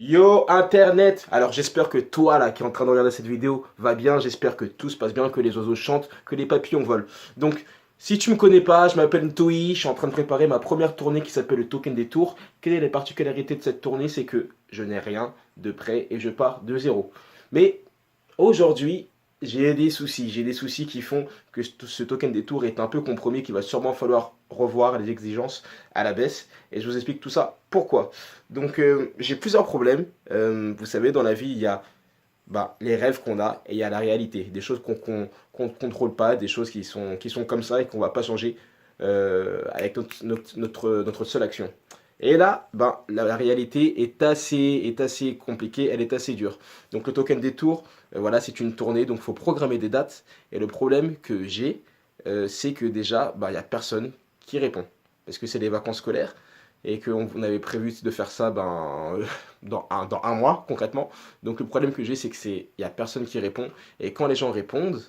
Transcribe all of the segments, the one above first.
Yo Internet! Alors j'espère que toi là qui est en train de regarder cette vidéo va bien, j'espère que tout se passe bien, que les oiseaux chantent, que les papillons volent. Donc si tu me connais pas, je m'appelle Ntoyi, je suis en train de préparer ma première tournée qui s'appelle le Token des Tours. Quelle est la particularité de cette tournée? C'est que je n'ai rien de prêt et je pars de zéro. Mais aujourd'hui, j'ai des soucis qui font que ce token des tours est un peu compromis, qu'il va sûrement falloir revoir les exigences à la baisse. Et je vous explique tout ça. Pourquoi? Donc j'ai plusieurs problèmes. Vous savez, dans la vie, il y a les rêves qu'on a et il y a la réalité. Des choses qu'on ne contrôle pas, des choses qui sont comme ça et qu'on ne va pas changer avec notre seule action. Et là, la réalité est assez compliquée, elle est assez dure. Donc le token des tours, voilà, c'est une tournée, donc il faut programmer des dates. Et le problème que j'ai, c'est que déjà, il n'y a personne qui répond. Parce que c'est les vacances scolaires et qu'on avait prévu de faire ça dans un mois concrètement. Donc le problème que j'ai, c'est il y a personne qui répond. Et quand les gens répondent,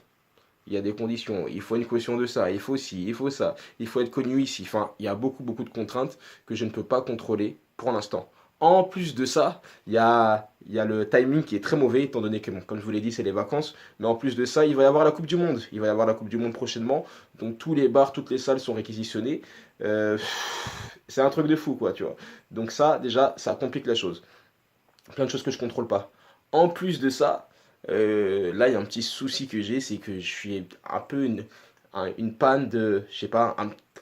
il y a des conditions. Il faut une caution de ça, il faut ci, il faut ça, il faut être connu ici. Enfin, il y a beaucoup de contraintes que je ne peux pas contrôler pour l'instant. En plus de ça, il y a le timing qui est très mauvais, étant donné que, bon, comme je vous l'ai dit, c'est les vacances. Mais en plus de ça, il va y avoir la Coupe du Monde. Il va y avoir la Coupe du Monde prochainement. Donc tous les bars, toutes les salles sont réquisitionnées. Euh, c'est un truc de fou, quoi, tu vois. Donc ça, déjà, ça complique la chose. Plein de choses que je contrôle pas. En plus de ça, là, il y a un petit souci que j'ai, c'est que je suis un peu une panne de, je sais pas,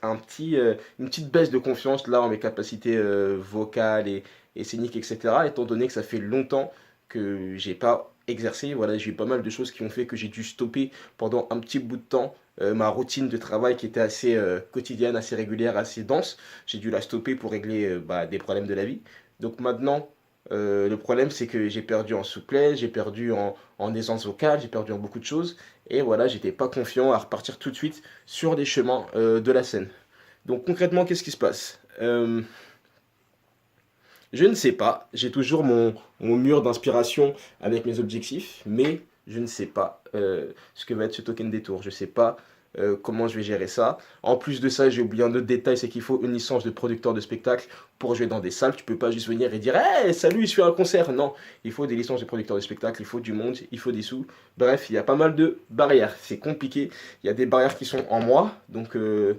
une petite baisse de confiance là en mes capacités vocales et scéniques, etc. Étant donné que ça fait longtemps que j'ai pas exercé, voilà, j'ai eu pas mal de choses qui ont fait que j'ai dû stopper pendant un petit bout de temps ma routine de travail qui était assez quotidienne, assez régulière, assez dense. J'ai dû la stopper pour régler des problèmes de la vie. Donc maintenant, le problème, c'est que j'ai perdu en souplesse, j'ai perdu en aisance vocale, j'ai perdu en beaucoup de choses. Et voilà, j'étais pas confiant à repartir tout de suite sur les chemins de la scène. Donc concrètement, qu'est-ce qui se passe? Je ne sais pas. J'ai toujours mon mur d'inspiration avec mes objectifs, mais je ne sais pas ce que va être ce token détour. Je ne sais pas comment je vais gérer ça. En plus de ça, j'ai oublié un autre détail, c'est qu'il faut une licence de producteur de spectacle pour jouer dans des salles. Tu peux pas juste venir et dire hey, salut, je fais un concert. Non, il faut des licences de producteur de spectacle, il faut du monde, il faut des sous. Bref, il y a pas mal de barrières. C'est compliqué. Il y a des barrières qui sont en moi, donc que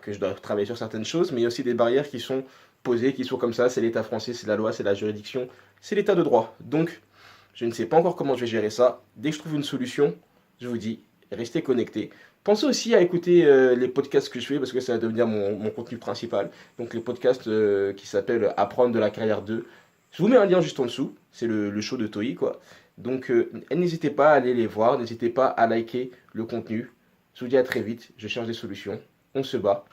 je dois travailler sur certaines choses, mais il y a aussi des barrières qui sont posées, qui sont comme ça. C'est l'État français, c'est la loi, c'est la juridiction, c'est l'État de droit. Donc, je ne sais pas encore comment je vais gérer ça. Dès que je trouve une solution, je vous dis, restez connectés. Pensez aussi à écouter les podcasts que je fais parce que ça va devenir mon contenu principal. Donc les podcasts qui s'appellent Apprendre de la carrière 2. Je vous mets un lien juste en dessous. C'est le show de Toi, quoi. Donc n'hésitez pas à aller les voir. N'hésitez pas à liker le contenu. Je vous dis à très vite. Je cherche des solutions. On se bat.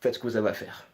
Faites ce que vous avez à faire.